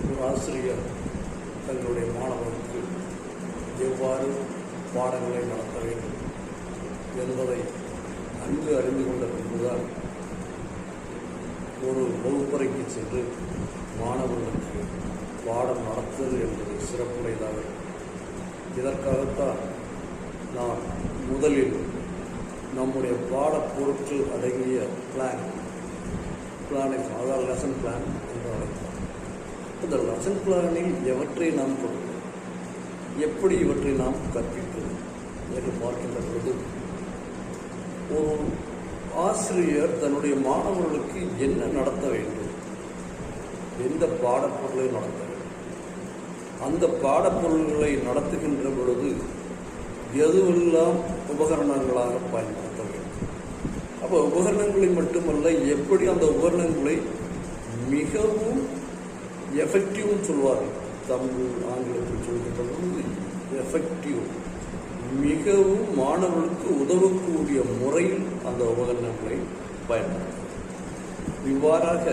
ஒரு ஆசிரியர் தங்களுடைய மாணவர்களுக்கு எவ்வாறு பாடங்களை நடத்த வேண்டும் என்பதை நன்கு அறிந்து கொண்ட பின்புதான் ஒரு வகுப்பறைக்கு சென்று மாணவர்களுக்கு பாடம் நடத்துவது என்பது சிறப்புடையதாக. இதற்காகத்தான் நான் முதலில் நம்முடைய பாடப்பொருட்கள் அடங்கிய பிளானை, அதாவது லெசன் பிளான் என்று அழைப்போம். இந்த லெசன் பிளானில் எவற்றை நாம் கொடுப்போம், எப்படி இவற்றை நாம் கற்பிப்பது என்று பார்க்கின்ற பொழுது, ஒரு ஆசிரியர் தன்னுடைய மாணவர்களுக்கு என்ன நடத்த வேண்டும், எந்த பாடப்பொருளை நடத்த வேண்டும், அந்த பாடப்பொருள்களை நடத்துகின்ற பொழுது எதுவெல்லாம் உபகரணங்களாக பயன்படுத்த வேண்டும். அப்போ உபகரணங்களை மட்டுமல்ல, எப்படி அந்த உபகரணங்களை மிகவும் எஃபெக்டிவ்னு சொல்வார்கள், தமிழ் ஆங்கிலத்தில் சொல்கின்ற பொழுது எஃபெக்டிவ், மிகவும் மாணவர்களுக்கு உதவக்கூடிய முறையில் அந்த உபகரணங்களை பயன்படுத்தும். இவ்வாறாக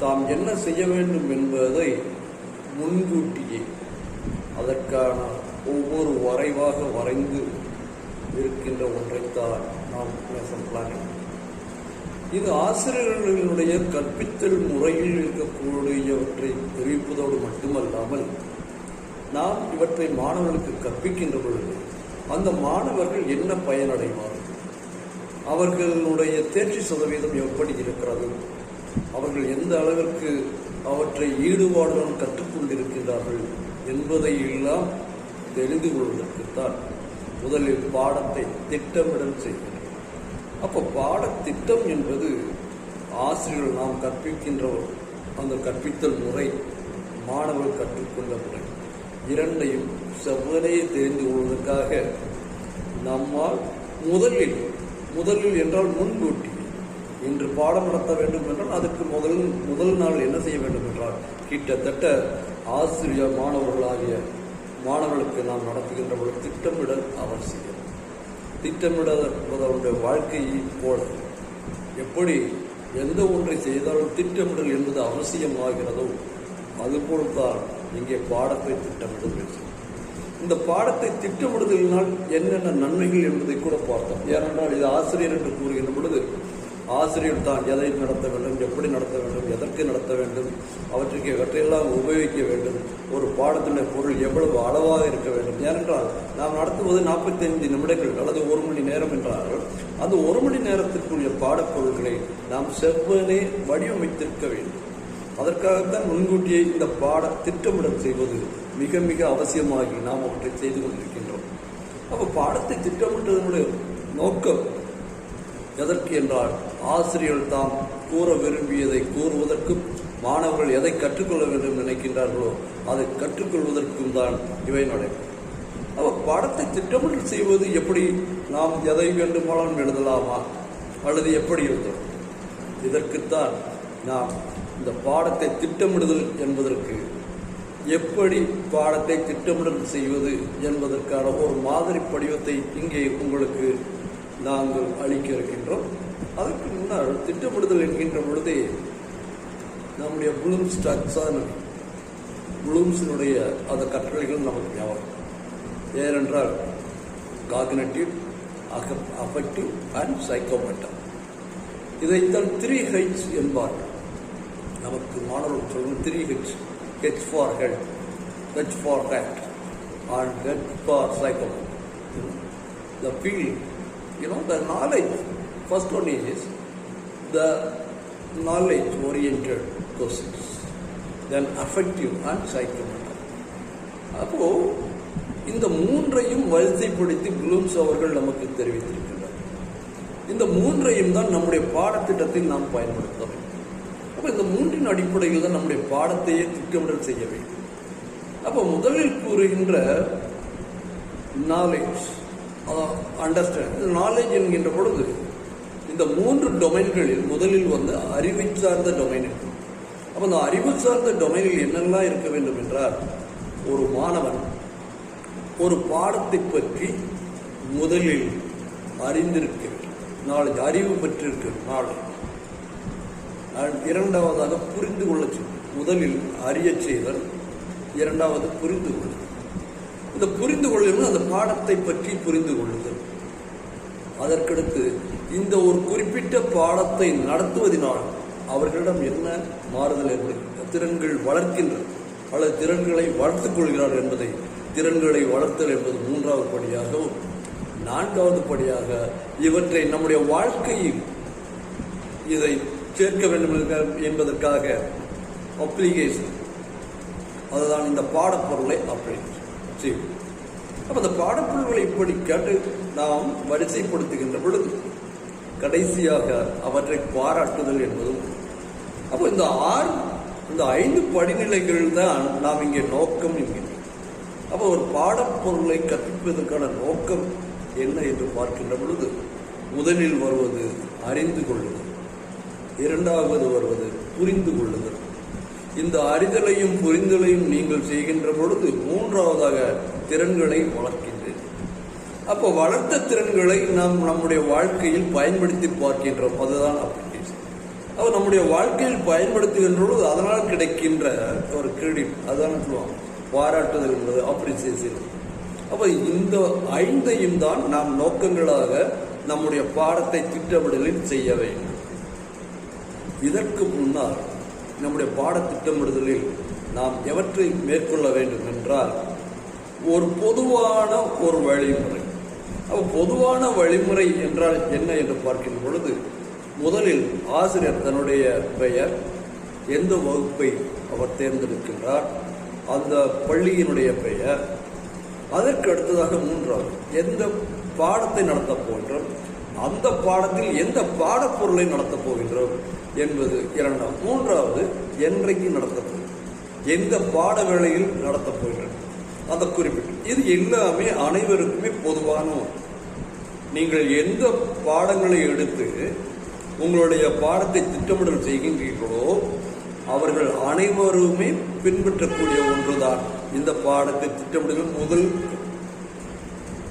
தாம் என்ன செய்ய வேண்டும் என்பதை முன்கூட்டியே அதற்கான ஒவ்வொரு வரைவாக வரைந்து இருக்கின்ற ஒன்றைத்தான் நாம் லெசன் பிளானிங். இது ஆசிரியர்களுடைய கற்பித்தல் முறையில் இருக்கக்கூடியவற்றை தெரிவிப்பதோடு மட்டுமல்லாமல், நாம் இவற்றை மாணவர்களுக்கு கற்பிக்கின்ற பொழுது அந்த மாணவர்கள் என்ன பயனடைவார்கள், அவர்களுடைய தேர்ச்சி சதவீதம் எப்படி இருக்கிறது, அவர்கள் எந்த அளவிற்கு அவற்றை ஈடுபாடுடன் கற்றுக்கொண்டிருக்கின்றார்கள் என்பதை எல்லாம் தெரிந்து கொள்வதற்குத்தான் முதலில் பாடத்தை திட்டமிடல் செய்கிறோம். அப்போ பாடத்திட்டம் என்பது ஆசிரியர்கள் நாம் கற்பிக்கின்ற அந்த கற்பித்தல் முறை, மாணவர்கள் கற்றுக்கொண்ட முறை, இரண்டையும் செவ்வனே தெரிந்து கொள்வதற்காக நம்மால் முதலில் என்றால் முன்கூட்டி இன்று பாடம் நடத்த வேண்டும் என்றால் அதுக்கு முதல் நாள் என்ன செய்ய வேண்டும் என்றால், கிட்டத்தட்ட ஆசிரியர் மாணவர்களுக்கு நாம் நடத்துகின்ற பொழுது திட்டமிடல் அவசியம். திட்டமிடுவதனுடைய வாழ்க்கையை போல எப்படி எந்த ஒன்றை செய்தாலும் திட்டமிடல் என்பது அவசியமாகிறதோ அதுபோல்தான் இங்கே பாடத்தை திட்டமிடல் வேண்டும். இந்த பாடத்தை திட்டமிடுதலினால் என்னென்ன நன்மைகள் என்பதை கூட பார்த்தோம். ஏனென்றால் இது ஆசிரியர் என்று கூறுகின்ற பொழுது ஆசிரியர் தான் எதை நடத்த வேண்டும், எப்படி நடத்த வேண்டும், எதற்கு நடத்த வேண்டும், அவற்றையெல்லாம் உபயோகிக்க வேண்டும், ஒரு பாடத்தினுடைய பொருள் எவ்வளவு அளவாக இருக்க வேண்டும். ஏனென்றால் நாம் நடத்துவது 45 நிமிடங்கள் அல்லது 1 மணி நேரம் என்றார்கள். அந்த 1 மணி நேரத்திற்குரிய பாடப்பொருட்களை நாம் செவ்வனே வடிவமைத்திருக்க வேண்டும். அதற்காகத்தான் முன்கூட்டியே இந்த திட்டமிடல் செய்வது மிக மிக அவசியமாகி நாம் அவற்றை செய்து கொண்டிருக்கின்றோம். அப்போ பாடத்தை திட்டமிட்டதனுடைய நோக்கம் எதற்கு என்றால், ஆசிரியர்கள் தாம் கூற விரும்பியதை கூறுவதற்கும், மாணவர்கள் எதை கற்றுக்கொள்ள வேண்டும் நினைக்கின்றார்களோ அதை கற்றுக்கொள்வதற்கும் தான் இவை நடைபெறும். அப்போ பாடத்தை திட்டமிடல் செய்வது எப்படி, நாம் எதை வேண்டுமானாலும் எழுதலாமா அல்லது எப்படி எழுதலாம், இதற்குத்தான் நாம் இந்த பாடத்தை திட்டமிடுதல் என்பதற்கு, எப்படி பாடத்தை திட்டமிடல் செய்வது என்பதற்கான ஒரு மாதிரி படிவத்தை இங்கே உங்களுக்கு நாங்கள் அளிக்க இருக்கின்றோம். அதற்கு முன்னால் திட்டமிடுதல் என்கின்ற பொழுதே நம்முடைய ப்ளூம்ஸ் டாக்ஸானமி, ப்ளூம்ஸினுடைய அந்த கட்டுரைகள் நமக்கு ஞாபகம். ஏனென்றால் காக்னிட்டிவ், அஃபெக்டிவ் அண்ட் சைக்கோமெட்டல், இதைத்தான் 3H என்பார்கள். நமக்கு மாணவர்கள் சொல்லும் 3H, H for head, H for heart and H for psychomotor. The feeling, the knowledge. First one is the knowledge oriented questions, then affective and psychomotor. அப்போ இந்த மூன்றையும் வரிசைப்படுத்தி ப்ளூம்ஸ் அவர்கள் நமக்கு தெரிவித்திருக்கிறார். இந்த மூன்றையும் தான் நம்முடைய பாடத்திட்டத்தில் நாம் பயன்படுத்த வேண்டும். அப்போ இந்த மூன்றின் அடிப்படையில் தான் நம்முடைய பாடத்தையே திட்டமிடல் செய்ய வேண்டும். அப்போ முதலில் கூறுகின்ற நாலேஜ், அண்டர்ஸ்டாண்ட், நாலேஜ் என்கின்ற பொழுது இந்த 3 டொமைன்களில் முதலில் அறிவை சார்ந்த டொமைன் இருக்கும். அப்போ அந்த அறிவு சார்ந்த டொமைனில் என்னெல்லாம் இருக்க வேண்டும் என்றால், ஒரு மாணவன் ஒரு பாடத்தை பற்றி முதலில் அறிந்திருக்க, நாலேஜ், அறிவு பெற்றிருக்க, நாலேஜ். இரண்டாவதாக புரிந்து கொள்ள செய்யும். முதலில் அறிய செய்தல், இரண்டாவது புரிந்து கொள்ளுதல். இந்த புரிந்து கொள்ளுதல் அந்த பாடத்தை பற்றி புரிந்து கொள்ளுதல். அதற்கடுத்து இந்த ஒரு குறிப்பிட்ட பாடத்தை நடத்துவதனால் அவர்களிடம் என்ன மாறுதல் ஏற்படுகிறது, திறன்கள் வளர்க்கின்றன அல்லது திறன்களை வளர்த்துக் கொள்கிறார் என்பதை, திறன்களை வளர்த்தல் என்பது மூன்றாவது படியாகவும், நான்காவது படியாக இவற்றை நம்முடைய வாழ்க்கையில் இதை சேர்க்க வேண்டும் என்பதற்காக அப்ளிகேஷன், அதுதான் இந்த பாடப்பொருளை அப்ளை செய்யும். அப்போ இந்த பாடப்பொருள்களை இப்படி கேட்டு நாம் வரிசைப்படுத்துகின்ற பொழுது கடைசியாக அவற்றை பாராட்டுதல் என்பதும். அப்போ இந்த 5 படிநிலைகள் தான் நாம் இங்கே நோக்கம் என்கிறோம். அப்போ ஒரு பாடப்பொருளை கற்பிப்பதற்கான நோக்கம் என்ன என்று பார்க்கின்ற பொழுது முதலில் வருவது அறிந்து கொள்ளுதல், இரண்டாவது வருவது புரிந்து கொள்ளுதல். இந்த அறிதலையும் புரிதலையும் நீங்கள் செய்கின்ற பொழுது மூன்றாவதாக திறன்களை வளர்க்கின்றீர்கள். அப்போ வளர்த்த திறன்களை நாம் நம்முடைய வாழ்க்கையில் பயன்படுத்தி பார்க்கின்றோம். அதுதான் அப்ளிகேஷன். அப்போ நம்முடைய வாழ்க்கையில் பயன்படுத்துகின்ற பொழுது அதனால் கிடைக்கின்ற ஒரு கிரெடிட், அதான் சொல்லுவாங்க பாராட்டுதல் என்பது அப்ரிசியேஷன். அப்போ இந்த 5ஐயும் தான் நாம் நோக்கங்களாக நம்முடைய பாடத்தை திட்டமிடலில் செய்ய வேண்டும். இதற்கு முன்னால் நம்முடைய பாட திட்டமிடுதலில் நாம் எவற்றை மேற்கொள்ள வேண்டும் என்றால் ஒரு பொதுவான ஒரு வழிமுறை. அப்போ பொதுவான வழிமுறை என்றால் என்ன என்று பார்க்கின்ற பொழுது முதலில் ஆசிரியர் தன்னுடைய பெயர், எந்த வகுப்பை அவர் தேர்ந்தெடுக்கின்றார், அந்த பள்ளியினுடைய பெயர், அதற்கு அடுத்ததாக மூன்றாவது எந்த பாடத்தை நடத்தப் போகின்றோம், அந்த பாடத்தில் எந்த பாடப்பொருளை நடத்தப் போகின்றோம் என்பது இரண்டாவது. மூன்றாவது என்றைக்கு நடத்தப் போகிறோம், எந்த பாட வேளையில் நடத்தப் போகின்றோம் அந்த குறிப்பிட்டு. இது எல்லாமே அனைவருக்குமே பொதுவான. நீங்கள் எந்த பாடங்களை எடுத்து உங்களுடைய பாடத்தை திட்டமிடல் செய்கின்றீர்களோ அவர்கள் அனைவருமே பின்பற்றக்கூடிய ஒன்றுதான் இந்த பாடத்தை திட்டமிடுதல் முதல்.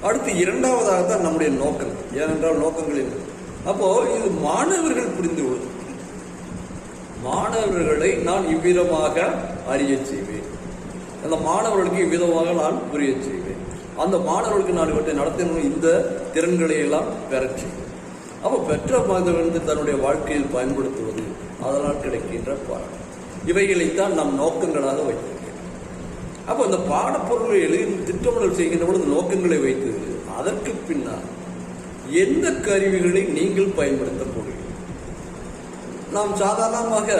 அடுத்து இரண்டாவதாக தான் நம்முடைய நோக்கங்கள். ஏனென்றால் நோக்கங்கள் என்ன? அப்போ இது மாணவர்கள் புரிந்து கொள்ளும். மாணவர்களை நான் இவ்விதமாக அறிய செய்வேன், அந்த மாணவர்களுக்கு இவ்விதமாக நான் புரிய செய்வேன், அந்த மாணவர்களுக்கு நான் இவற்றை நடத்தணும், இந்த திறன்களை எல்லாம் பெறச் செய்வேன். அப்போ பெற்ற வந்து தன்னுடைய வாழ்க்கையில் பயன்படுத்துவது, அதனால் கிடைக்கின்ற பாடம், இவைகளைத்தான் நாம் நோக்கங்களாக வைத்திருக்கிறோம். அப்போ இந்த பாடப்பொருளை திட்டமிடல் செய்கின்ற பொழுது நோக்கங்களை வைத்து அதற்கு பின்னால் எந்த கருவிகளை நீங்கள் பயன்படுத்த போகிறீர்கள். நாம் சாதாரணமாக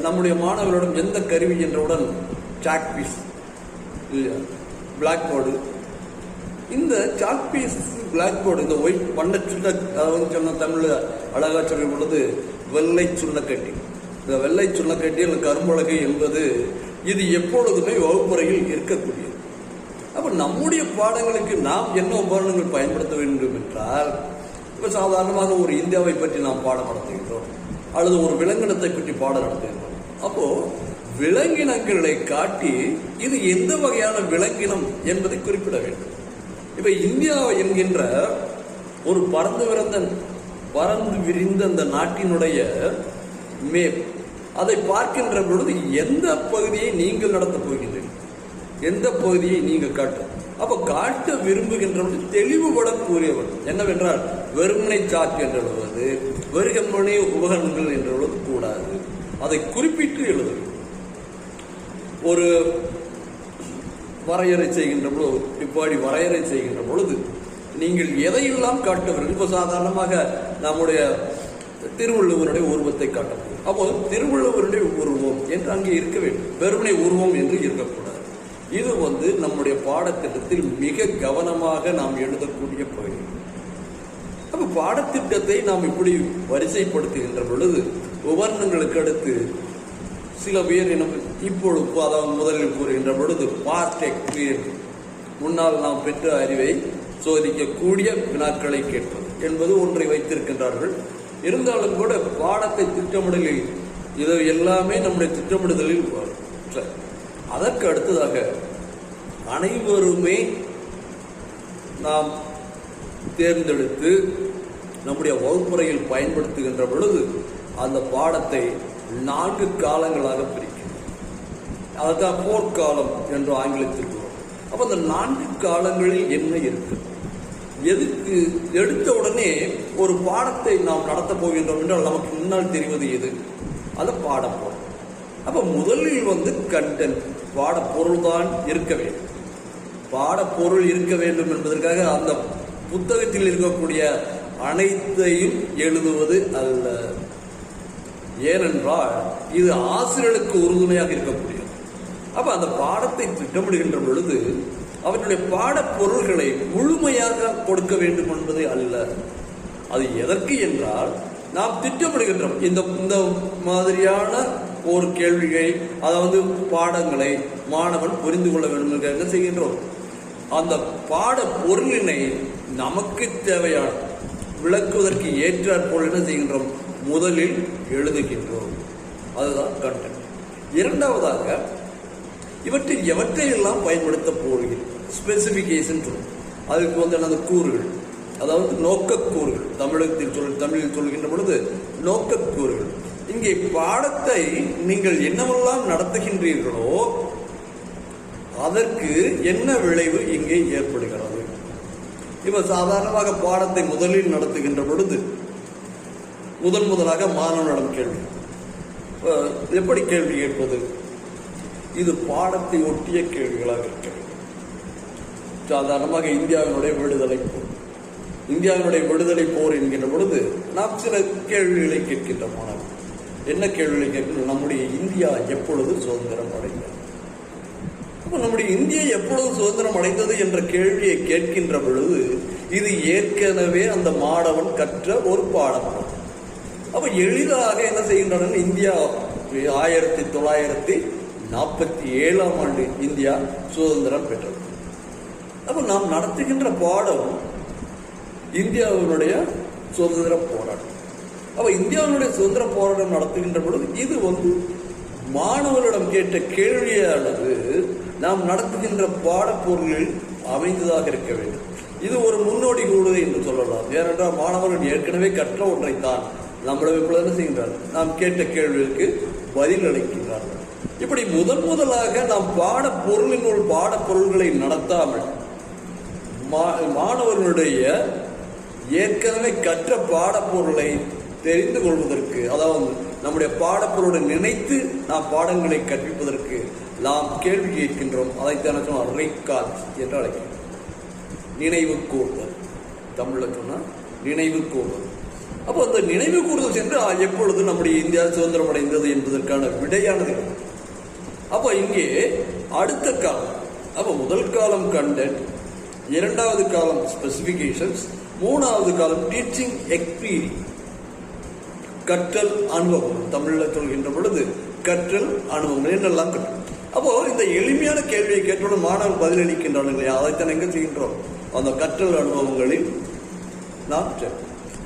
நம்முடைய மாணவர்களிடம் எந்த கருவி என்றவுடன் சாக் பீஸ் இல்லையா, பிளாக் போர்டு. இந்த சாக் பீஸ், பிளாக் போர்டு, இந்த ஒயிட் வண்ண சுண்ண, அதாவது சொன்ன தமிழில் அழகா சொல்லும் பொழுது வெள்ளை சுண்ணக்கட்டி. இந்த வெள்ளை சுண்ணக்கட்டி அல்லது கரும்பலகை என்பது இது எப்பொழுதுமே வகுப்பறையில் இருக்கக்கூடியது. அப்போ நம்முடைய பாடங்களுக்கு நாம் என்ன உபகரணங்கள் பயன்படுத்த வேண்டும் என்றால், இப்போ சாதாரணமாக ஒரு இந்தியாவை பற்றி நாம் பாடம் நடத்துகின்றோம் அல்லது ஒரு விலங்கினத்தை பற்றி பாடம் நடத்துகின்றோம். அப்போ விலங்கினங்களை காட்டி இது எந்த வகையான விலங்கினம் என்பதை குறிப்பிட வேண்டும். இப்ப இந்தியா என்கின்ற ஒரு பறந்து விரிந்த அந்த நாட்டினுடைய மேப், அதை பார்க்கின்ற பொழுது எந்த பகுதியை நீங்கள் நடத்தப் போகின்றீர்கள், எந்த பகுதியை நீங்கள் காட்ட. அப்ப காட்ட விரும்புகின்ற தெளிவுபட கூறியவர் என்னவென்றால் வெறுமனை சாக்கு என்று எழுதுவது, வெறுமனை உபகரணங்கள் என்று எழுத கூடாது, அதை குறிப்பிட்டு எழுதுவது. ஒரு வரையறை செய்கின்ற பொழுது, இப்படி வரையறை செய்கின்ற பொழுது நீங்கள் எதையெல்லாம் காட்டுவீர்கள். இப்போ சாதாரணமாக நம்முடைய திருவள்ளுவருடைய உருவத்தை காட்டப்படும். அப்போ திருவள்ளுவருடைய உருவம் என்று அங்கே இருக்க வேண்டும், வெறுமனை உருவம் என்று இருக்கக்கூடாது. இது நம்முடைய பாடத்திட்டத்தில் மிக கவனமாக நாம் எழுதக்கூடிய பகுதி. அப்ப பாடத்திட்டத்தை நாம் இப்படி வரிசைப்படுத்துகின்ற பொழுது உபகரணங்களுக்கு அடுத்து சில பேர் இப்பொழுது அதாவது முதலில் கூறுகின்ற பொழுது பார்ட் எக்ஸ்பீரியன்ஸ், முன்னால் நாம் பெற்ற அறிவை சோதிக்கக்கூடிய வினாக்களை கேட்பது என்பது ஒன்றை வைத்திருக்கின்றார்கள். இருந்தாலும் கூட பாடத்தை திட்டமிடலில் இது எல்லாமே நம்முடைய திட்டமிடுதலில் வரும். அதற்கு அடுத்ததாக அனைவருமே நாம் தேர்ந்தெடுத்து நம்முடைய வகுப்புறையில் பயன்படுத்துகின்ற பொழுது அந்த பாடத்தை 4 காலங்களாக பிரிக்கிறது. அதுதான் போர்க்காலம் என்று ஆங்கிலத்தில் கூறும். அப்ப அந்த 4 காலங்களில் என்ன இருக்கு, எதுக்கு எடுத்த உடனே ஒரு பாடத்தை நாம் நடத்தப் போகின்றோம் என்றால் நமக்கு முன்னால் தெரிவது எது? அது பாடப்பொருள். அப்ப முதலில் கண்டென்ட், பாடப்பொருள் தான் இருக்க வேண்டும். பாடப்பொருள் இருக்க வேண்டும் என்பதற்காக அந்த புத்தகத்தில் இருக்கக்கூடிய அனைத்தையும் எழுதுவது அல்ல. ஏனென்றால் இது ஆசிரியர்களுக்கு உறுதுணையாக இருக்கக்கூடியது. அப்ப அந்த பாடத்தை திட்டமிடுகின்ற பொழுது அவர்களுடைய பாடப்பொருள்களை முழுமையாக கொடுக்க வேண்டும் என்பது அல்ல. அது எதற்கு என்றால், நாம் திட்டமிடுகின்றோம் இந்த மாதிரியான ஒரு கேள்வியை, அதாவது பாடங்களை மாணவன் புரிந்து கொள்ள வேண்டும் என்று என்ன செய்கின்றோம், அந்த பாட பொருளினை நமக்கு தேவையான விளக்குவதற்கு ஏற்றாற்போல் என்ன செய்கின்றோம், முதலில் எழுதுகின்றோம். அதுதான் கண்டென்ட். இரண்டாவதாக இவற்றில் எவற்றையெல்லாம் பயன்படுத்த போகிறோம், ஸ்பெசிபிகேஷன் சொல்லும். அதுக்கு அந்த கூறுகள், அதாவது நோக்கக்கூறுகள், தமிழில் சொல்கின்ற பொழுது நோக்கக்கூறுகள். இங்கே பாடத்தை நீங்கள் என்னவெல்லாம் நடத்துகின்றீர்களோ அதற்கு என்ன விளைவு இங்கே ஏற்படுகிறது. இப்ப சாதாரணமாக பாடத்தை முதலில் நடத்துகின்ற பொழுது முதலாக மாணவனிடம் கேள்வி, எப்படி கேள்வி கேட்பது? இது பாடத்தை ஒட்டிய கேள்விகளாக இருக்க வேண்டும். சாதாரணமாக இந்தியாவினுடைய விடுதலை போர் என்கின்ற பொழுது நாம் சில கேள்விகளை கேட்கின்ற மாணவர்கள். என்ன கேள்விகளை கேட்கிறோம்? நம்முடைய இந்தியா எப்பொழுது சுதந்திரம் அடைந்தது? அப்ப நம்முடைய இந்தியா எப்பொழுது சுதந்திரம் அடைந்தது என்ற கேள்வியை கேட்கின்ற பொழுது இது ஏற்கனவே அந்த மாணவன் கற்ற ஒரு பாடம். அப்ப எளிதாக என்ன செய்கின்றன, இந்தியா 1947ஆம் ஆண்டு இந்தியா சுதந்திரம் பெற்றது. அப்ப நாம் நடத்துகின்ற பாடம் இந்தியாவினுடைய சுதந்திர போராட்டம். அப்ப இந்தியாவினுடைய சுதந்திர போராட்டம் நடத்துகின்ற பொழுது இது மாணவர்களிடம் கேட்ட கேள்வியானது நாம் நடத்துகின்ற பாடப்பொருளில் அமைந்ததாக இருக்க வேண்டும். இது ஒரு முன்னோடி கூடுது என்று சொல்லலாம். ஏனென்றால் மாணவர்கள் ஏற்கனவே கற்ற ஒன்றைத்தான் நம்மளை என்ன செய்கின்றார்கள், நாம் கேட்ட கேள்விகளுக்கு பதில் அளிக்கின்றார்கள். இப்படி முதலாக நாம் பாடப்பொருளினுள் பாடப்பொருள்களை நடத்தாமல் மாணவர்களுடைய ஏற்கனவே கற்ற பாடப்பொருளை தெரிந்து கொள்வதற்கு, அதாவது நம்முடைய பாடப்பொருளை நினைத்து நாம் பாடங்களை கற்பிப்பதற்கு நாம் கேள்வி கேட்கின்றோம். அதைத்தான் சொன்னால் ரீகால் என்று அழைக்கிறோம். நினைவு கூறுதல், தமிழில் சொன்னால் நினைவு கூறுதல். அப்போ அந்த நினைவு கூறுதல் சென்று எப்பொழுது நம்முடைய இந்தியா சுதந்திரம் அடைந்தது என்பதற்கான விடையானது. அப்போ இங்கே அடுத்த காலம், அப்போ முதல் காலம் கண்டென்ட், இரண்டாவது காலம் ஸ்பெசிபிகேஷன்ஸ், மூணாவது காலம் டீச்சிங் எக்ஸ்பீரியன்ஸ், கற்றல் அனுபவம். தமிழில் சொல்கின்ற பொழுது கற்றல் அனுபவங்கள் என்னெல்லாம் கற்றல். அப்போ இந்த எளிமையான கேள்வியை கேட்டவுடன் மாணவர்கள் பதிலளிக்கின்றார்கள் இல்லையா, அதைத்தான் எங்க செய்கின்றோம், அந்த கற்றல் அனுபவங்களில் நாம்.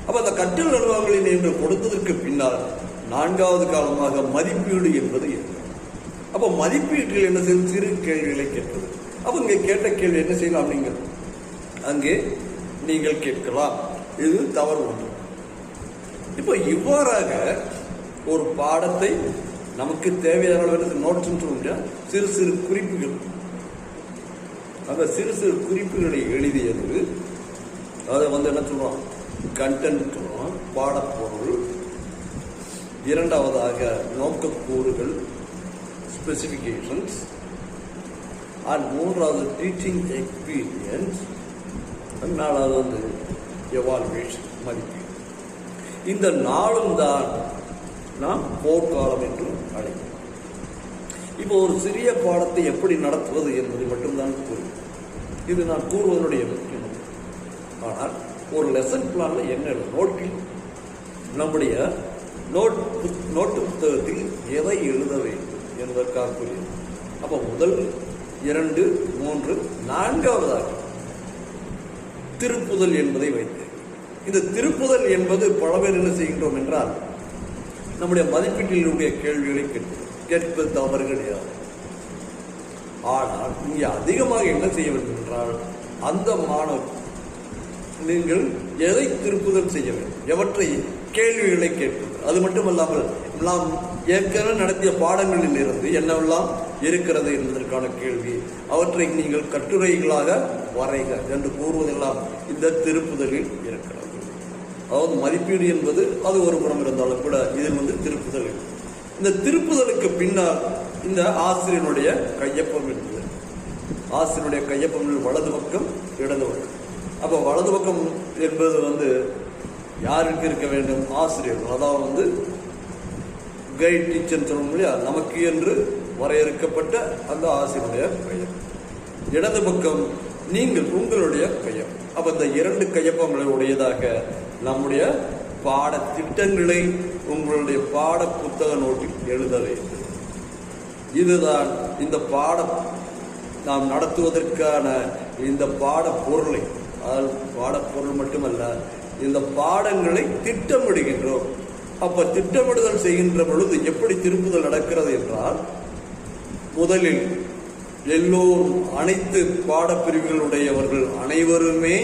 அப்ப அந்த கற்றல் அனுபவங்களில் என்று கொடுத்ததற்கு பின்னால் நான்காவது காலமாக மதிப்பீடு என்பது இருக்கு. அப்போ மதிப்பீட்டில் என்ன செய்யும், சிறு கேள்விகளை கேட்பது. அப்போ இங்கே கேட்ட கேள்வி என்ன செய்யலாம், நீங்கள் அங்கே நீங்கள் கேட்கலாம், இது தவறு ஒன்று. இப்போ இவ்வாறாக ஒரு பாடத்தை நமக்கு தேவையான நோட்ஸ் சிறு சிறு குறிப்புகள், அந்த சிறு சிறு குறிப்புகளை எழுதியது, அதை என்ன சொல்றோம், கண்டென்ட் சொல்றோம், பாடப்பொருள். இரண்டாவதாக நோக்கக்கூறுகள், ஸ்பெசிபிகேஷன்ஸ். அண்ட் மூன்றாவது டீச்சிங் எக்ஸ்பீரியன்ஸ். நாலாவது எவால்வேஷன், மதிப்பீடு. இந்த நாளும் தான் நாம் போர்க்காலம் என்று அழைக்கிறோம். இப்போ ஒரு சிறிய பாடத்தை எப்படி நடத்துவது என்பதை மட்டும்தான் கூறும். இது நான் கூறுவதனுடைய முக்கியம். ஆனால் ஒரு லெசன் பிளான்ல என்ன நோட்டில், நம்முடைய நோட்டு புத்தகத்தில் எதை எழுத வேண்டும் என்பதற்காக கூறியது. அப்போ முதல் 2, 3, 4வதாக திருப்புதல் என்பதை வைத்து, இந்த திருப்புதல் என்பது பல பேர் என்ன செய்கின்றோம் என்றால், நம்முடைய மதிப்பீட்டிலுடைய கேள்விகளை கேட்பது தவறு கிடையாது. ஆனால் இங்கே அதிகமாக என்ன செய்ய வேண்டும் என்றால், அந்த மாணவர் நீங்கள் எதை திருப்புதல் செய்ய வேண்டும், எவற்றை கேள்விகளை கேட்பது. அது மட்டுமல்லாமல் நாம் ஏற்கனவே நடத்திய பாடங்களில் இருந்து என்னவெல்லாம் இருக்கிறது என்பதற்கான கேள்வி, அவற்றை நீங்கள் கட்டுரைகளாக வரைக என்று கூறுவதெல்லாம் இந்த திருப்புதலில் இருக்கிறது. அதாவது மதிப்பீடு என்பது அது ஒரு புறம் இருந்தாலும் கூட இதில் திருப்புதல். இந்த திருப்புதலுக்கு பின்னால் இந்த ஆசிரியனுடைய கையொப்பம் என்பது, ஆசிரியனுடைய கையொப்பம் வலது பக்கம் இடது பக்கம். அப்போ வலது பக்கம் என்பது யாருக்கு இருக்க வேண்டும்? ஆசிரியர்கள். அதாவது கைட் டீச்சர் சொல்ல இல்லையா, நமக்கு என்று வரையறுக்கப்பட்ட அந்த ஆசிரியருடைய கையொப்பம். இடது பக்கம் நீங்கள் உங்களுடைய கையொப்பம். அப்ப இந்த 2 கையொப்பங்களை உடையதாக நம்முடைய பாடத்திட்டங்களை உங்களுடைய பாட புத்தக நோட்டில் எழுத வேண்டும். இதுதான் இந்த நாம் நடத்துவதற்கான இந்த பாட பொருளை, பாடப்பொருள் மட்டுமல்ல, இந்த பாடங்களை திட்டமிடுகின்றோம். அப்ப திட்டமிடுதல் செய்கின்ற பொழுது எப்படி திருப்புதல் நடக்கிறது என்றால், முதலில் எல்லோரும் அனைத்து பாடப்பிரிவுகளுடையவர்கள் அனைவருமே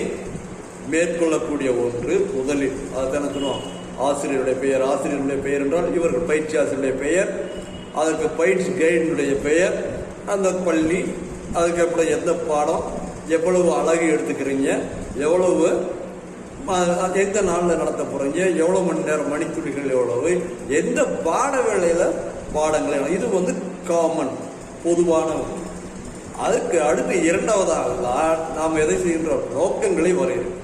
மேற்கொள்ளக்கூடிய ஒன்று. முதலில் அதுதான் ஆசிரியருடைய பெயர். ஆசிரியருடைய பெயர் என்றால் இவர்கள் பயிற்சி ஆசிரியருடைய பெயர், அதற்கு பயிற்சி கைடினுடைய பெயர், அந்த பள்ளி, அதுக்கப்புறம் எந்த பாடம், எவ்வளவு அழகு எடுத்துக்கிறீங்க, எவ்வளவு எந்த நாளில் நடத்த போறீங்க, எவ்வளவு மணி நேரம், மணித்துளிகள் எவ்வளவு, எந்த பாட வேளையில பாடங்களை, இது காமன் பொதுவான. அதுக்கு அடுத்து 2வதாக நாம் எதை செய்கின்றோம்? நோக்கங்களை வரையறுக்கிறோம்.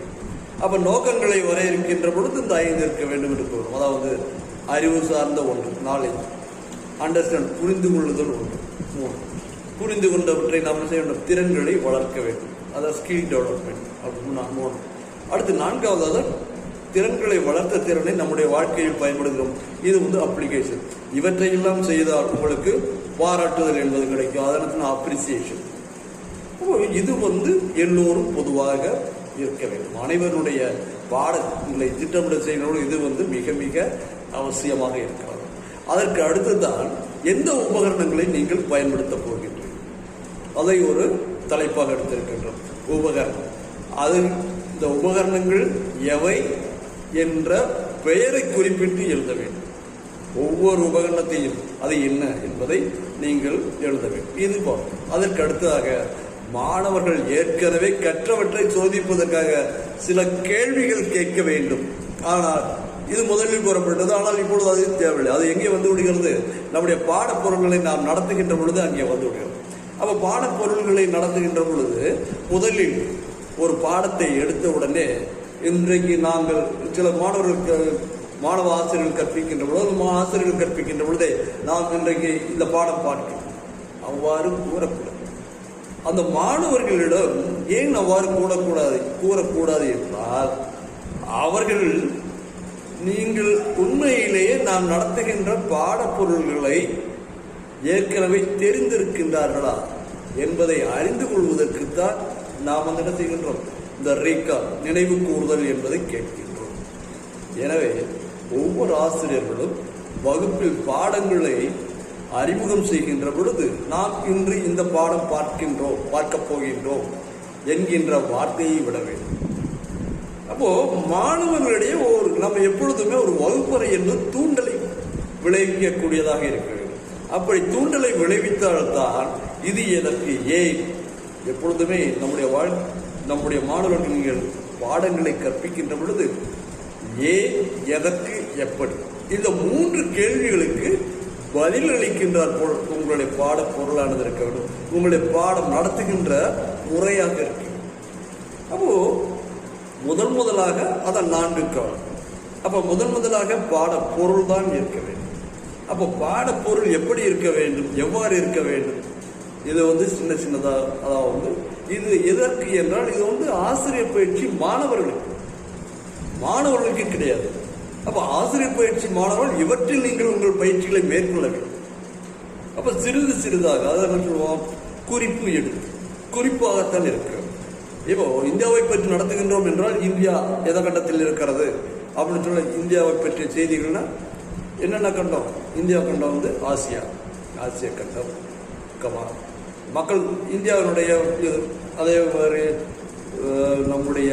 அப்ப நோக்கங்களை வரையறுக்கின்ற பொழுது இந்த 5 இருக்க வேண்டும் என்று கூறும். அதாவது அறிவு சார்ந்த ஒன்று, நாலேஜ், அண்டர்ஸ்டாண்ட், புரிந்து கொள்ளுதல் ஒன்று. 3, புரிந்து கொண்டவற்றை நாம் செய்ய வேண்டும், திறன்களை வளர்க்க வேண்டும், அதாவது ஸ்கில் டெவலப்மெண்ட். அப்படின்னு 3. அடுத்து 4வதாக திறன்களை வளர்த்த திறனை நம்முடைய வாழ்க்கையில் பயன்படுகிறோம். இது அப்ளிகேஷன். இவற்றையெல்லாம் செய்தால் உங்களுக்கு பாராட்டுதல் என்பது கிடைக்கும். அதனால அப்ரிசியேஷன். இது எல்லோரும் பொதுவாக இருக்க வேண்டும். அனைவருடைய பாடங்களை திட்டமிட செய்யணும். இது மிக மிக அவசியமாக இருக்கிறது. அதற்கு அடுத்துதான் எந்த உபகரணங்களை நீங்கள் பயன்படுத்த போகின்றீர்கள், அதை ஒரு தலைப்பாக எடுத்திருக்கின்றோம். உபகரணம். அது இந்த உபகரணங்கள் எவை என்ற பெயரை குறிப்பிட்டு எழுத வேண்டும். ஒவ்வொரு உபகரணத்தையும் அது என்ன என்பதை நீங்கள் எழுத வேண்டும். இது அதற்கு அடுத்ததாக மாணவர்கள் ஏற்கனவே கற்றவற்றை சோதிப்பதற்காக சில கேள்விகள் கேட்க வேண்டும். ஆனால் இது முதலில் கூறப்பட்டது. ஆனால் இப்பொழுது அது தேவையில்லை. அது எங்கே வந்து விடுகிறது? நம்முடைய பாடப்பொருள்களை நாம் நடத்துகின்ற பொழுது அங்கே வந்து விடுகிறது. அப்போ பாடப்பொருள்களை நடத்துகின்ற பொழுது முதலில் ஒரு பாடத்தை எடுத்த உடனே, இன்றைக்கு நாங்கள் சில மாணவ ஆசிரியர்கள் கற்பிக்கின்ற பொழுது, ஆசிரியர்கள் கற்பிக்கின்ற பொழுதே நாம் இன்றைக்கு இந்த பாடம் பார்க்கிறோம், அவ்வாறு கூறக்கூடாது. அந்த மாணவர்களிடம் ஏன் அவ்வாறு கூறக்கூடாது என்றால், அவர்கள் நீங்கள் உண்மையிலேயே நாம் நடத்துகின்ற பாடப்பொருள்களை ஏற்கனவே தெரிந்திருக்கின்றார்களா என்பதை அறிந்து கொள்வதற்குத்தான் நாம் என்ன செய்கின்றோம்? இந்த ரீகா, நினைவு கூறுதல் என்பதை கேட்கின்றோம். எனவே ஒவ்வொரு ஆசிரியர்களும் வகுப்பில் பாடங்களை அறிமுகம் செய்கின்ற பொழுது, நாம் இன்று இந்த பாடம் பார்க்க போகின்றோம் என்கின்ற வார்த்தையை விட வேண்டும். அப்போ மாணவர்களிடையே நம்ம எப்பொழுதுமே ஒரு வகுப்பறை என்பது தூண்டலை விளைவிக்கக்கூடியதாக இருக்க வேண்டும். அப்படி தூண்டலை விளைவித்தால்தான் இது எதற்கு, ஏன், எப்பொழுதுமே நம்முடைய மாணவர்கள் நீங்கள் பாடங்களை கற்பிக்கின்ற பொழுது ஏன், எதற்கு, எப்படி, இந்த 3 கேள்விகளுக்கு பதில் அளிக்கின்றார் போல் உங்களுடைய பாட பொருளானது இருக்க வேண்டும். உங்களுடைய பாடம் நடத்துகின்ற முறையாக இருக்கு. அப்போ முதலாக அதன் 4 காலம். அப்ப முதலாக பாட பொருள் தான் இருக்க வேண்டும். அப்போ பாட பொருள் எப்படி இருக்க வேண்டும், எவ்வாறு இருக்க வேண்டும்? இது சின்னதா, அதாவது இது எதற்கு என்றால், இது ஆசிரியர் பயிற்சி மாணவர்களுக்கு கிடையாது. அப்ப ஆசிரியர் பயிற்சி மாணவர்கள் இவற்றில் நீங்கள் உங்கள் பயிற்சிகளை மேற்கொள்ள வேண்டும். அப்ப சிறிதாக, அதை சொல்லுவோம், குறிப்பு எடுத்து குறிப்பாகத்தான் இருக்கிறது. இப்போ இந்தியாவை பற்றி நடத்துகின்றோம் என்றால், இந்தியா எந்த கண்டத்தில் இருக்கிறது அப்படின்னு சொல்ல, இந்தியாவை பற்றிய செய்திகள்னா என்னென்ன கண்டம்? இந்தியா கண்டம் ஆசிய கண்டம், மக்கள் இந்தியாவினுடைய அதே மாதிரி நம்முடைய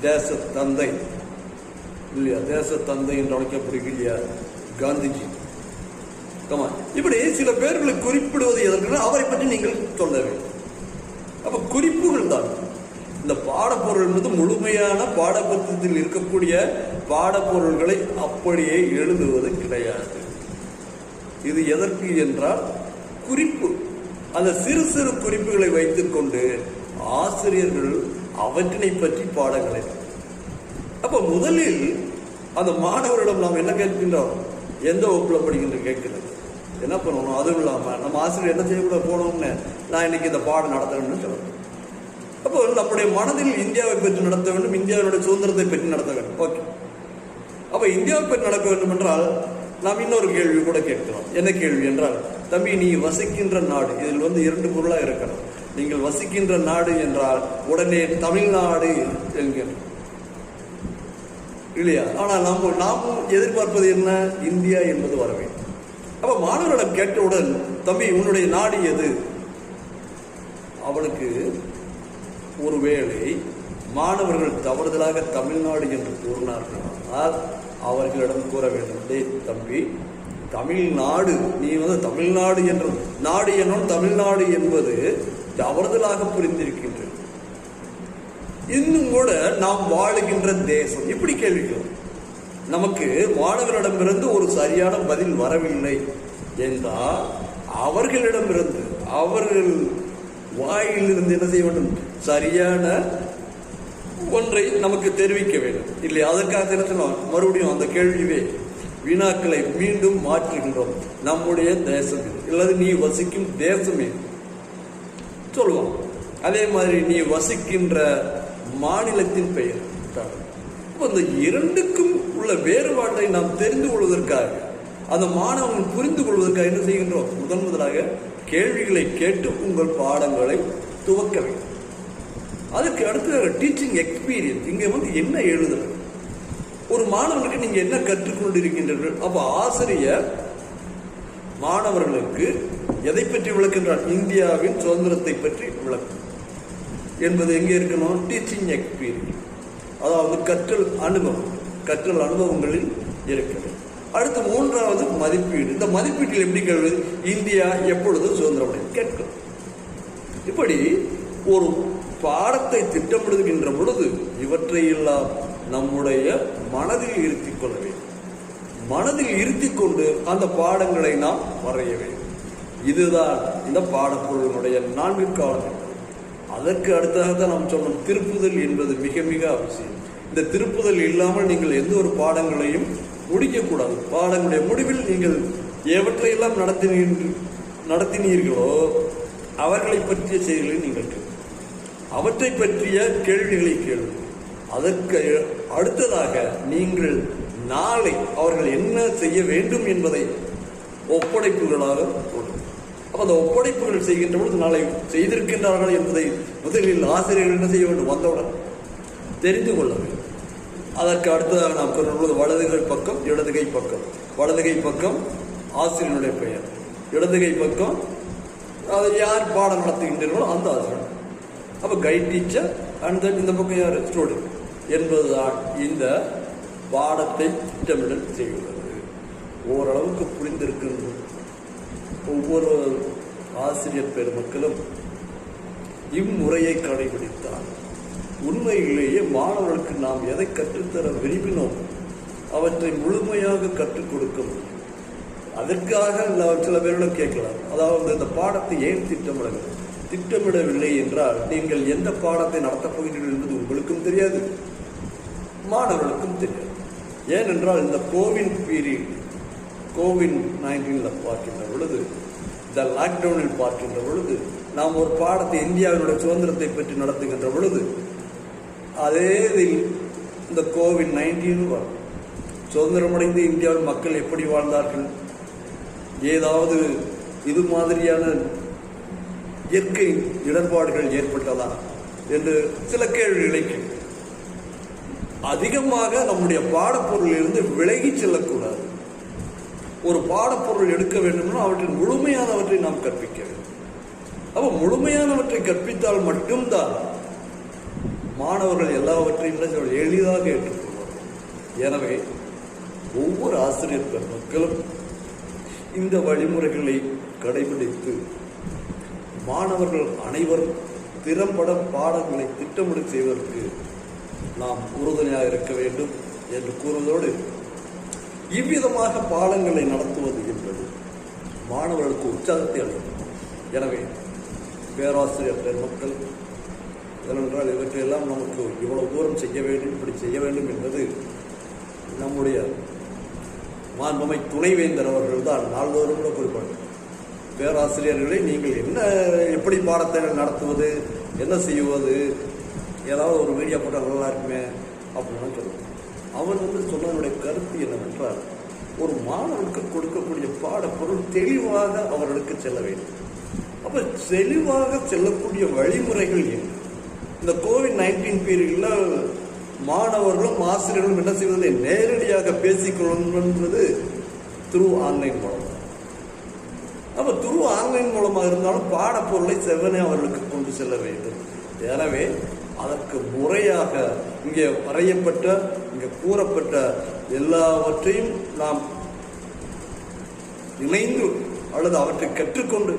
தேச தந்தை இல்லையா, தேச தந்தை என்று அழைக்கப்படுகிற காந்திஜி, இப்படி சில பேர்களை குறிப்பிடுவது எதற்கு அவரை பற்றி நீங்கள் சொல்ல வேண்டும். அப்ப குறிப்புகள் தான் இந்த பாடப்பொருள் என்பது. முழுமையான பாடப்புத்தகத்தில் இருக்கக்கூடிய பாடப்பொருள்களை அப்படியே எழுதுவது கிடையாது. இது எதற்கு என்றால் குறிப்பு. அந்த சிறு சிறு குறிப்புகளை வைத்துக் கொண்டு ஆசிரியர்கள் அவற்றினை பற்றி பாடங்களை. அப்ப முதலில் அந்த மாணவரிடம் நாம் என்ன கேட்கின்றோம்? எந்த வகுப்புல படிக்கின்ற கேட்கிறது. என்ன பண்ணணும்? அதுவும் இல்லாம நம்ம ஆசிரியர் என்ன செய்யக்கூட போனோம்னு நான் இன்னைக்கு இந்த பாடம் நடத்துறேன்னு சொல்லணும். அப்போ நம்முடைய மனதில் இந்தியாவை பற்றி நடத்த வேண்டும், இந்தியாவுடைய சுதந்திரத்தை பற்றி நடத்த வேண்டும். ஓகே, அப்ப இந்தியாவை பற்றி நடக்க வேண்டும் என்றால் நாம் இன்னொரு கேள்வி கூட கேட்கிறோம். என்ன கேள்வி என்றால், தம்பி நீ வசிக்கின்ற நாடு, இதில் 2 பொருளா இருக்கணும். நீங்கள் வசிக்கின்ற நாடு என்றால் உடனே தமிழ்நாடு என்கிறோம் இல்லையா? ஆனால் நாம் எதிர்பார்ப்பது என்ன? இந்தியா என்பது வர வேண்டும். அப்ப மாணவர்களிடம் கேட்டவுடன், தம்பி உன்னுடைய நாடு எது? அவனுக்கு ஒருவேளை மாணவர்கள் தவறுதலாக தமிழ்நாடு என்று கூறினார்கள். ஆனால் அவர்களிடம் கூற வேண்டும், தம்பி தமிழ்நாடு, நீ தமிழ்நாடு என்ற நாடு என்னும் தமிழ்நாடு என்பது தவறுதலாக புரிந்திருக்கின்றது. இன்னும் கூட நாம் வாழுகின்ற தேசம். இப்படி கேள்விகள் நமக்கு மாணவர்களிடமிருந்து ஒரு சரியான பதில் வரவில்லை என்றால் அவர்களிடமிருந்து, அவர்கள் வாயிலிருந்து என்ன செய்ய வேண்டும்? சரியான ஒன்றை நமக்கு தெரிவிக்க வேண்டும் இல்லை? அதற்காக என்ன மறுபடியும் அந்த கேள்வியே வினாக்களை மீண்டும் மாற்றுகின்றோம். நம்முடைய தேசம் இது, இல்லது நீ வசிக்கும் தேசமே சொல்லுவோம். அதே மாதிரி நீ வசிக்கின்ற மாநிலத்தின் பெயர். இந்த 2க்கும் உள்ள வேறுபாட்டை நாம் தெரிந்து கொள்வதற்காக, அந்த மாணவர்கள் புரிந்து கொள்வதற்காக என்ன செய்கின்றோம்? முதலாக கேள்விகளை கேட்டு உங்கள் பாடங்களை துவக்க வேண்டும். அதுக்கு அடுத்து டீச்சிங் எக்ஸ்பீரியன்ஸ். இங்க என்ன எழுதுறது? ஒரு மாணவனுக்கு நீங்க என்ன கற்றுக்கொண்டிருக்கின்றீர்கள்? அப்ப ஆசிரியர் மாணவர்களுக்கு எதை பற்றி விளக்குகின்றார்? இந்தியாவின் சுதந்திரத்தை பற்றி விளக்கும் என்பது எங்கே இருக்கணும்? டீச்சிங் எக்ஸ்பீரியன்ஸ், அதாவது கற்றல் அனுபவங்களில் இருக்கிறது. அடுத்து 3வது மதிப்பீடு. இந்த மதிப்பீட்டில் எப்படி கேள்வி? இந்தியா எப்பொழுது சுதந்திரம் கேட்கும். இப்படி ஒரு பாடத்தை திட்டமிடுகின்ற பொழுது இவற்றை எல்லாம் நம்முடைய மனதில் இருத்திக் கொள்ள வேண்டும். மனதில் இருத்திக் கொண்டு அந்த பாடங்களை நாம் வரைய வேண்டும். இதுதான் இந்த பாடப்பொருளுடைய 4 காலம். அதற்கு அடுத்ததாக நாம் சொன்னோம், திருப்புதல் என்பது மிக மிக அவசியம். இந்த திருப்புதல் இல்லாமல் நீங்கள் எந்த ஒரு பாடங்களையும் முடிக்கக்கூடாது. பாடங்களுடைய முடிவில் நீங்கள் எவற்றையெல்லாம் நடத்தினீர்களோ அவர்களை பற்றிய செய்திகளை நீங்கள் கேள்வி, அவற்றை பற்றிய கேள்விகளை கேள்வி. அதற்கு அடுத்ததாக நீங்கள் நாளை அவர்கள் என்ன செய்ய வேண்டும் என்பதை ஒப்படைப்புகளாக கொடுக்கும். அப்ப அந்த ஒப்படைப்புகள் செய்கின்ற பொழுது நாளை செய்திருக்கின்றார்கள் என்பதை முதலில் ஆசிரியர்கள் என்ன செய்ய வேண்டும்? வந்தவுடன் தெரிந்து கொள்ள வேண்டும். அதற்கு அடுத்ததாக நாம் சொல்லும்போது வலதுகை பக்கம், இடதுகை பக்கம். வலதுகை பக்கம் ஆசிரியனுடைய பெயர், இடதுகை பக்கம் அதை யார் பாடம் நடத்துகின்றீர்களோ அந்த ஆசிரியர். அப்ப கைட் டீச்சர் அண்ட் தென் இந்த பக்கம் யார்? ஸ்டூடெண்ட் என்பதுதான் இந்த பாடத்தை திட்டமிடல் செய்கிறது. ஓரளவுக்கு புரிந்திருக்கின்றது. ஒவ்வொரு ஆசிரியர் பெருமக்களும் இம்முறையை கடைபிடித்தார் உண்மையிலேயே மாணவர்களுக்கு நாம் எதை கற்றுத்தர விரும்பினோம் அவற்றை முழுமையாக கற்றுக் கொடுக்க முடியும். அதற்காக சில பேரிடம் கேட்கலாம், அதாவது இந்த பாடத்தை ஏன் திட்டமிடவில்லை என்றால் நீங்கள் எந்த பாடத்தை நடத்தப் போகிறீர்கள் என்பது உங்களுக்கும் தெரியாது, மாணவர்களுக்கும் தெரியாது. ஏனென்றால் இந்த கோவிட்-19 பார்க்கின்ற பொழுது, இந்த லாக்டவுனில் பார்க்கின்ற பொழுது, நாம் ஒரு பாடத்தை இந்தியாவினுடைய சுதந்திரத்தை பற்றி நடத்துகின்ற பொழுது அதே இந்த கோவிட்-19 சுதந்திரமடைந்து இந்தியாவில் மக்கள் எப்படி வாழ்ந்தார்கள், ஏதாவது இது மாதிரியான இயற்கை இடர்பாடுகள் ஏற்பட்டதா என்று சில கேள்விகளை அதிகமாக நம்முடைய பாடப்பொருளில் இருந்து விலகி செல்லக்கூடாது. ஒரு பாடப்பொருள் எடுக்க வேண்டும்னா அவற்றின் முழுமையானவற்றை நாம் கற்பிக்க வேண்டும். அப்ப முழுமையானவற்றை கற்பித்தால் மட்டும்தான் மாணவர்கள் எல்லாவற்றையும் எளிதாக ஏற்றுக்கொள்வார்கள். எனவே ஒவ்வொரு ஆசிரியர் பெருமக்களும் இந்த வழிமுறைகளை கடைபிடித்து மாணவர்கள் அனைவரும் திறம்பட பாடங்களை திட்டமிடல் செய்வதற்கு நாம் உறுதுணையாக இருக்க வேண்டும் என்று கூறுவதோடு, இவ்விதமாக பாடங்களை நடத்துவது என்பது மாணவர்களுக்கு உற்சாகத்தை அளிக்கும். எனவே பேராசிரியர் பெருமக்கள், ஏனென்றால் இவற்றையெல்லாம் நமக்கு இவ்வளவு தூரம் செய்ய வேண்டும், இப்படி செய்ய வேண்டும் என்பது நம்முடைய மாண்புமை துணைவேந்தர் அவர்கள் தான் நாள்தோறும் கூட குறிப்பார்கள். பேராசிரியர்களை நீங்கள் எப்படி பாடத்தை நடத்துவது, என்ன செய்வது, ஏதாவது ஒரு வீடியோ போட்டால் நல்லா இருக்குமே அப்படின்னு சொல்லுவாங்க. அவர் சொன்னதனுடைய கருத்து என்னவென்றால், ஒரு மாணவனுக்கு கொடுக்கக்கூடிய பாடப்பொருள் தெளிவாக அவர்களுக்கு செல்ல வேண்டும். அப்ப தெளிவாக செல்லக்கூடிய வழிமுறைகள் என்ன? இந்த கோவிட்-19 பீரியடில் மாணவர்களும் ஆசிரியர்களும் என்ன செய்வதில்லை, நேரடியாக பேசிக்கொள்வது த்ரூ ஆன்லைன் மூலம். அப்ப த்ரூ ஆன்லைன் மூலமாக இருந்தாலும் பாடப்பொருளை செவ்வனே அவர்களுக்கு கொண்டு செல்ல வேண்டும். எனவே அதற்கு முறையாக இங்கே வரையப்பட்ட, இங்கே கூறப்பட்ட எல்லாவற்றையும் நாம் இணைந்து அல்லது அவற்றை கற்றுக்கொண்டு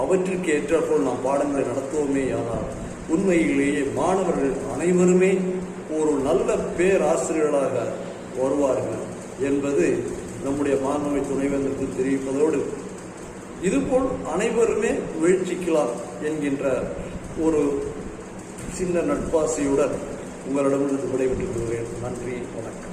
அவற்றிற்கு ஏற்றாற்போல் நாம் பாடங்களை நடத்துவோமே. ஆனால் உண்மையிலேயே மாணவர்கள் அனைவருமே ஒரு நல்ல பேராசிரியர்களாக வருவார்கள் என்பது நம்முடைய மாண்புமை துணைவேந்தருக்கு தெரிவிப்பதோடு, இதுபோல் அனைவருமே முயற்சிக்கலாம் என்கின்ற ஒரு சின்ன நட்பாசையுடன் உங்களிடமிருந்து விடைபெற்றுக் கொள்கிறேன். நன்றி, வணக்கம்.